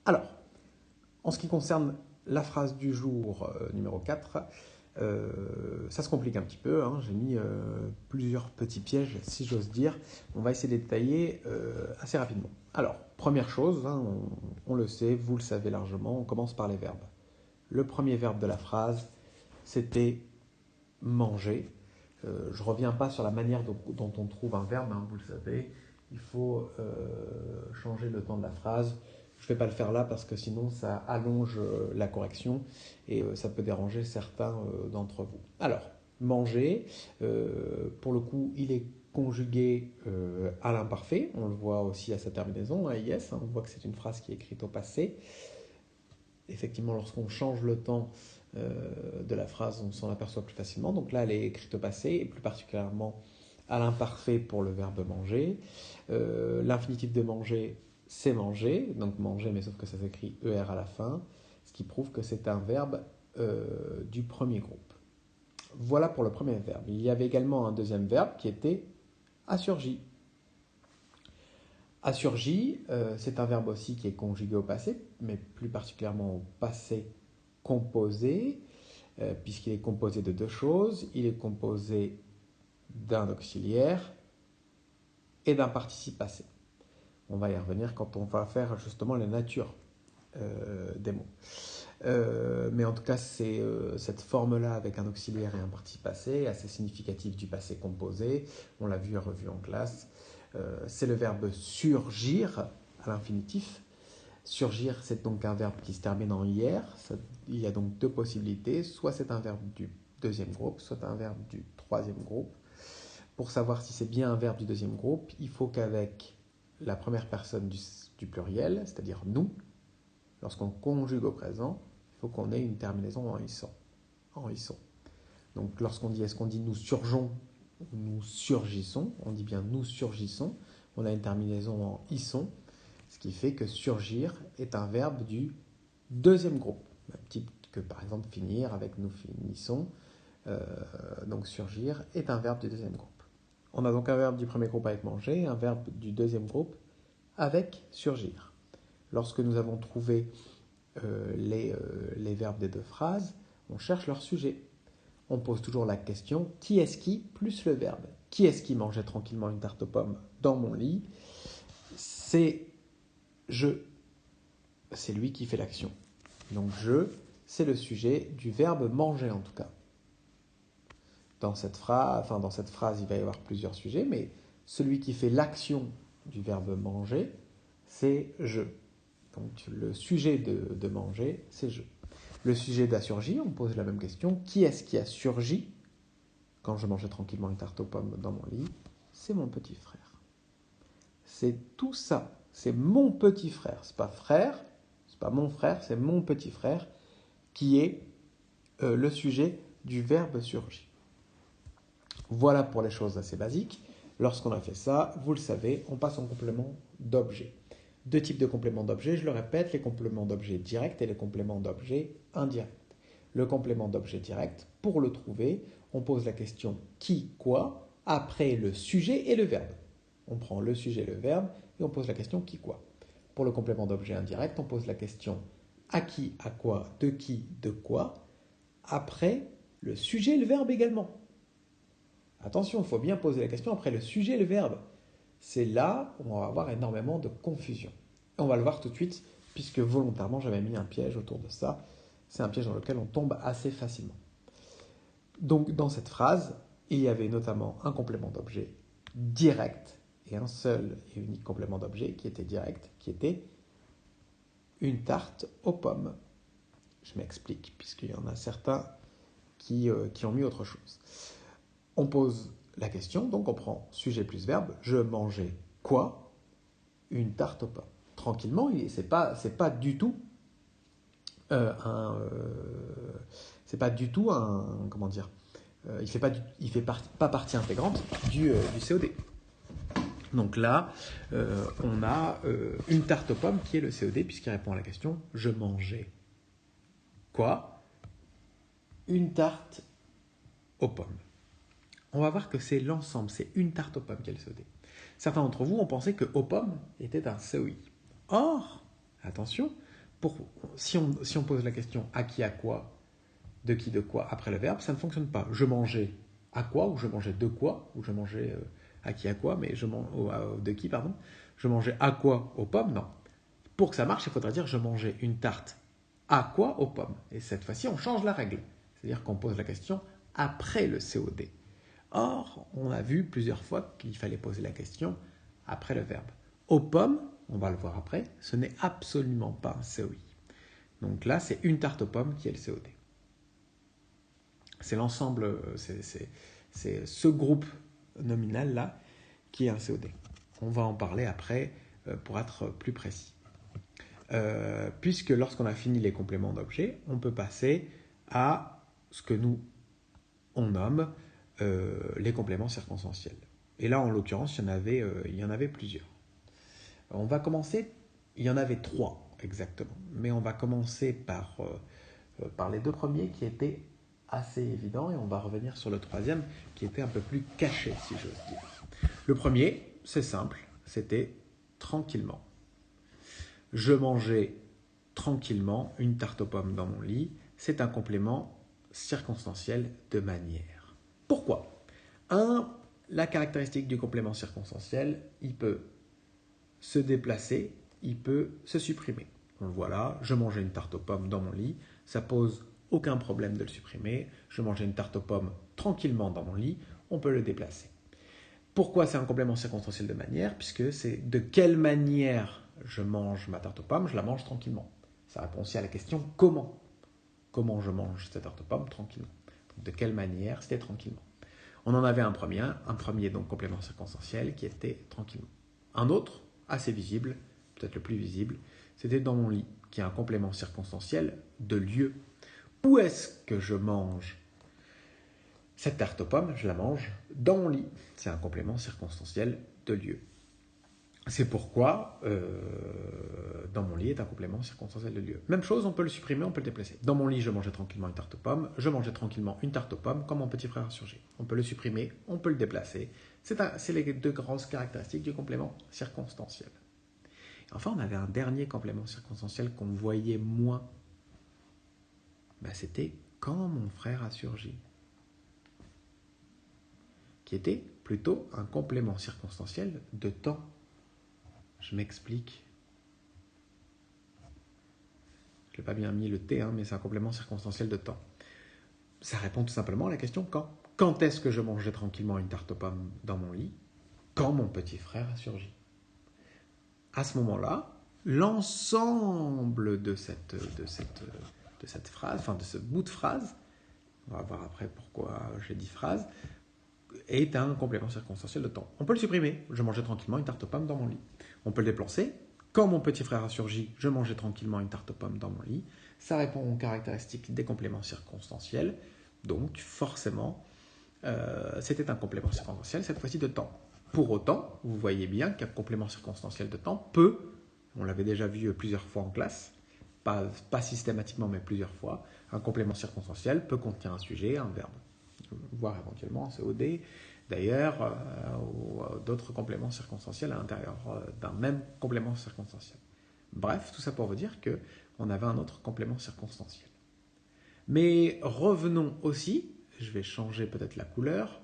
Alors, en ce qui concerne la phrase du jour numéro 4, ça se complique un petit peu. J'ai mis plusieurs petits pièges, si j'ose dire. On va essayer de les détailler assez rapidement. Alors, première chose, on le sait, vous le savez largement, on commence par les verbes. Le premier verbe de la phrase, c'était manger. Je ne reviens pas sur la manière dont on trouve un verbe, vous le savez. Il faut changer le temps de la phrase. Je ne vais pas le faire là parce que sinon ça allonge la correction et ça peut déranger certains d'entre vous. Alors, manger, pour le coup, il est conjugué à l'imparfait. On le voit aussi à sa terminaison, IS. On voit que c'est une phrase qui est écrite au passé. Effectivement, lorsqu'on change le temps de la phrase, on s'en aperçoit plus facilement. Donc là, elle est écrite au passé et plus particulièrement à l'imparfait pour le verbe manger. L'infinitif de manger, c'est manger, donc manger, mais sauf que ça s'écrit ER à la fin, ce qui prouve que c'est un verbe du premier groupe. Voilà pour le premier verbe. Il y avait également un deuxième verbe qui était assurgi. Assurgi, c'est un verbe aussi qui est conjugué au passé, mais plus particulièrement au passé composé, puisqu'il est composé de deux choses. Il est composé d'un auxiliaire et d'un participe passé. On va y revenir quand on va faire justement la nature des mots. Mais en tout cas, c'est cette forme-là avec un auxiliaire et un participe passé, assez significatif du passé composé. On l'a vu et revu en classe. C'est le verbe surgir à l'infinitif. Surgir, c'est donc un verbe qui se termine en IR. Il y a donc deux possibilités. Soit c'est un verbe du deuxième groupe, soit un verbe du troisième groupe. Pour savoir si c'est bien un verbe du deuxième groupe, il faut qu'avec la première personne du pluriel, c'est-à-dire nous, lorsqu'on conjugue au présent, il faut qu'on ait une terminaison en isson. Donc lorsqu'on dit, est-ce qu'on dit nous surgeons ou nous surgissons, on dit bien nous surgissons, on a une terminaison en isson, ce qui fait que surgir est un verbe du deuxième groupe, même type que par exemple finir avec nous finissons. Donc surgir est un verbe du deuxième groupe. On a donc un verbe du premier groupe avec manger, un verbe du deuxième groupe avec surgir. Lorsque nous avons trouvé les verbes des deux phrases, on cherche leur sujet. On pose toujours la question qui est-ce qui plus le verbe. Qui est-ce qui mangeait tranquillement une tarte aux pommes dans mon lit? C'est je. C'est lui qui fait l'action. Donc je, c'est le sujet du verbe manger en tout cas. Dans cette phrase, il va y avoir plusieurs sujets, mais celui qui fait l'action du verbe manger, c'est je. Donc le sujet de manger, c'est je. Le sujet d'assurgi, on pose la même question. Qui est-ce qui a surgi quand je mangeais tranquillement une tarte aux pommes dans mon lit? C'est mon petit frère. C'est tout ça. C'est mon petit frère. C'est pas mon frère, c'est mon petit frère qui est le sujet du verbe surgi. Voilà pour les choses assez basiques. Lorsqu'on a fait ça, vous le savez, on passe en complément d'objet. Deux types de compléments d'objet, je le répète, les compléments d'objet directs et les compléments d'objet indirects. Le complément d'objet direct, pour le trouver, on pose la question qui, quoi, après le sujet et le verbe. On prend le sujet et le verbe et on pose la question qui, quoi. Pour le complément d'objet indirect, on pose la question à qui, à quoi, de quoi, après le sujet et le verbe également. Attention, il faut bien poser la question après le sujet et le verbe. C'est là où on va avoir énormément de confusion. Et on va le voir tout de suite, puisque volontairement j'avais mis un piège autour de ça. C'est un piège dans lequel on tombe assez facilement. Donc dans cette phrase, il y avait notamment un complément d'objet direct, et un seul et unique complément d'objet qui était direct, qui était une tarte aux pommes. Je m'explique, puisqu'il y en a certains qui ont mis autre chose. On pose la question, donc on prend sujet plus verbe. Je mangeais quoi? Une tarte aux pommes. Tranquillement, c'est pas du tout comment dire, il fait pas partie intégrante du COD. Donc là, on a une tarte aux pommes qui est le COD puisqu'il répond à la question je mangeais quoi? Une tarte aux pommes. On va voir que c'est l'ensemble, c'est une tarte aux pommes qui est le COD. Certains d'entre vous ont pensé que aux pommes était un COI. Or, attention, si on pose la question à qui, à quoi, de qui, de quoi, après le verbe, ça ne fonctionne pas. Je mangeais à quoi, ou je mangeais de quoi, ou je mangeais à qui, à quoi, mais de qui, pardon. Je mangeais à quoi aux pommes, non. Pour que ça marche, il faudrait dire je mangeais une tarte à quoi aux pommes. Et cette fois-ci, on change la règle. C'est-à-dire qu'on pose la question après le COD. Or, on a vu plusieurs fois qu'il fallait poser la question après le verbe. Aux pommes, on va le voir après, ce n'est absolument pas un COI. Donc là, c'est une tarte aux pommes qui est le COD. C'est l'ensemble, c'est ce groupe nominal-là qui est un COD. On va en parler après pour être plus précis. Puisque lorsqu'on a fini les compléments d'objet, on peut passer à ce que nous, on nomme les compléments circonstanciels. Et là, en l'occurrence, il y en avait plusieurs. On va commencer, il y en avait 3 exactement, mais on va commencer par les 2 premiers qui étaient assez évidents et on va revenir sur le 3e qui était un peu plus caché, si j'ose dire. Le premier, c'est simple, c'était tranquillement. Je mangeais tranquillement une tarte aux pommes dans mon lit. C'est un complément circonstanciel de manière. Pourquoi ? La caractéristique du complément circonstanciel, il peut se déplacer, il peut se supprimer. Donc voilà, je mangeais une tarte aux pommes dans mon lit, ça pose aucun problème de le supprimer. Je mangeais une tarte aux pommes tranquillement dans mon lit, on peut le déplacer. Pourquoi c'est un complément circonstanciel de manière ? Puisque c'est de quelle manière je mange ma tarte aux pommes, je la mange tranquillement. Ça répond aussi à la question comment. Comment je mange cette tarte aux pommes tranquillement. Donc, de quelle manière c'était tranquillement. On en avait un premier donc complément circonstanciel qui était tranquillement. Un autre, assez visible, peut-être le plus visible, c'était dans mon lit, qui est un complément circonstanciel de lieu. Où est-ce que je mange cette tarte aux pommes? Je la mange dans mon lit. C'est un complément circonstanciel de lieu. C'est pourquoi dans mon lit est un complément circonstanciel de lieu. Même chose, on peut le supprimer, on peut le déplacer. Dans mon lit, je mangeais tranquillement une tarte aux pommes. Je mangeais tranquillement une tarte aux pommes quand mon petit frère a surgi. On peut le supprimer, on peut le déplacer. C'est les 2 grosses caractéristiques du complément circonstanciel. Et enfin, on avait un dernier complément circonstanciel qu'on voyait moins. C'était quand mon frère a surgi. Qui était plutôt un complément circonstanciel de temps. Je m'explique. Je n'ai pas bien mis le T, mais c'est un complément circonstanciel de temps. Ça répond tout simplement à la question quand. Quand est-ce que je mangeais tranquillement une tarte aux pommes dans mon lit? Quand mon petit frère a surgi. À ce moment-là, l'ensemble de cette phrase, enfin de ce bout de phrase, on va voir après pourquoi j'ai dit phrase, est un complément circonstanciel de temps. On peut le supprimer. Je mangeais tranquillement une tarte aux pommes dans mon lit. On peut le déplacer. Quand mon petit frère a surgi, je mangeais tranquillement une tarte aux pommes dans mon lit. Ça répond aux caractéristiques des compléments circonstanciels. Donc, forcément, c'était un complément circonstanciel, cette fois-ci de temps. Pour autant, vous voyez bien qu'un complément circonstanciel de temps peut, on l'avait déjà vu plusieurs fois en classe, pas systématiquement, mais plusieurs fois, un complément circonstanciel peut contenir un sujet, un verbe, voire éventuellement un COD, d'ailleurs, ou d'autres compléments circonstanciels à l'intérieur d'un même complément circonstanciel. Bref, tout ça pour vous dire qu'on avait un autre complément circonstanciel. Mais revenons aussi, je vais changer peut-être la couleur,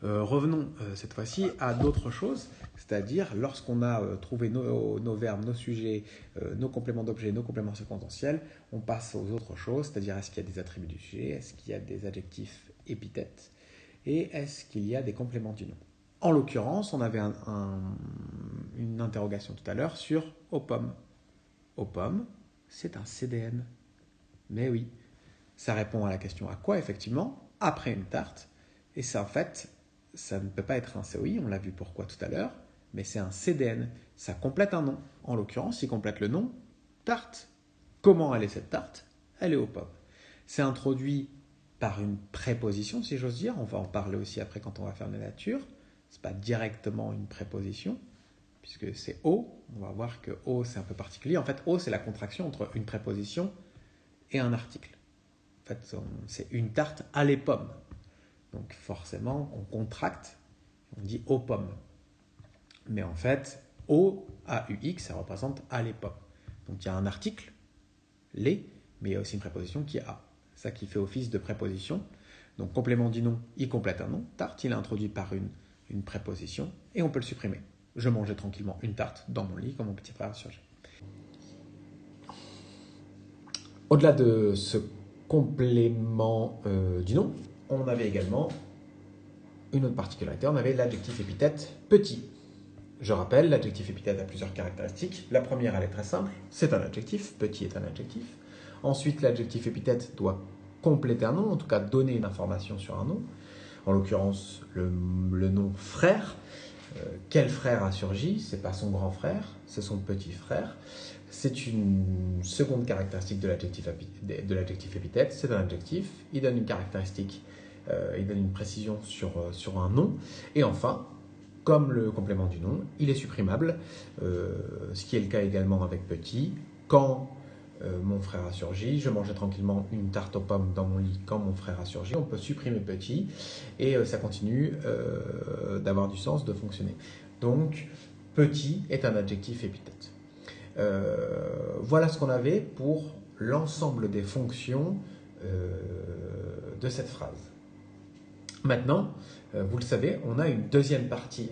revenons cette fois-ci à d'autres choses, c'est-à-dire lorsqu'on a trouvé nos verbes, nos sujets, nos compléments d'objet, nos compléments circonstanciels, on passe aux autres choses, c'est-à-dire est-ce qu'il y a des attributs du sujet, est-ce qu'il y a des adjectifs épithètes, et est-ce qu'il y a des compléments du nom. En l'occurrence, on avait une interrogation tout à l'heure sur aux pommes. Aux pommes, c'est un CDN. Mais oui, ça répond à la question à quoi, effectivement, après une tarte. Et ça, en fait, ça ne peut pas être un COI, on l'a vu pourquoi tout à l'heure, mais c'est un CDN. Ça complète un nom. En l'occurrence, il complète le nom tarte. Comment elle est cette tarte? Elle est aux pommes. C'est introduit par une préposition, si j'ose dire. On va en parler aussi après quand on va faire la nature. Ce n'est pas directement une préposition, puisque c'est O. On va voir que O, c'est un peu particulier. En fait, O, c'est la contraction entre une préposition et un article. En fait, c'est une tarte à les pommes. Donc forcément, on contracte, on dit aux pommes. Mais en fait, O, A-U-X, ça représente à les pommes. Donc il y a un article, les, mais il y a aussi une préposition qui est a. Ça qui fait office de préposition. Donc complément du nom, il complète un nom. Tarte, il est introduit par une préposition et on peut le supprimer. Je mangeais tranquillement une tarte dans mon lit comme mon petit frère a surgi. Au-delà de ce complément du nom, on avait également une autre particularité, on avait l'adjectif épithète petit. Je rappelle, l'adjectif épithète a plusieurs caractéristiques. La première, elle est très simple, c'est un adjectif, petit est un adjectif. Ensuite, l'adjectif épithète doit compléter un nom, en tout cas donner une information sur un nom. En l'occurrence, le nom frère. Quel frère a surgi? C'est pas son grand frère, c'est son petit frère. C'est une seconde caractéristique de l'adjectif épithète, c'est un adjectif, il donne une caractéristique, il donne une précision sur un nom. Et enfin, comme le complément du nom, il est supprimable, ce qui est le cas également avec petit. Quand mon frère a surgi, je mangeais tranquillement une tarte aux pommes dans mon lit quand mon frère a surgi, on peut supprimer petit et ça continue d'avoir du sens, de fonctionner. Donc, petit est un adjectif épithète. Voilà ce qu'on avait pour l'ensemble des fonctions de cette phrase. Maintenant, vous le savez, on a une deuxième partie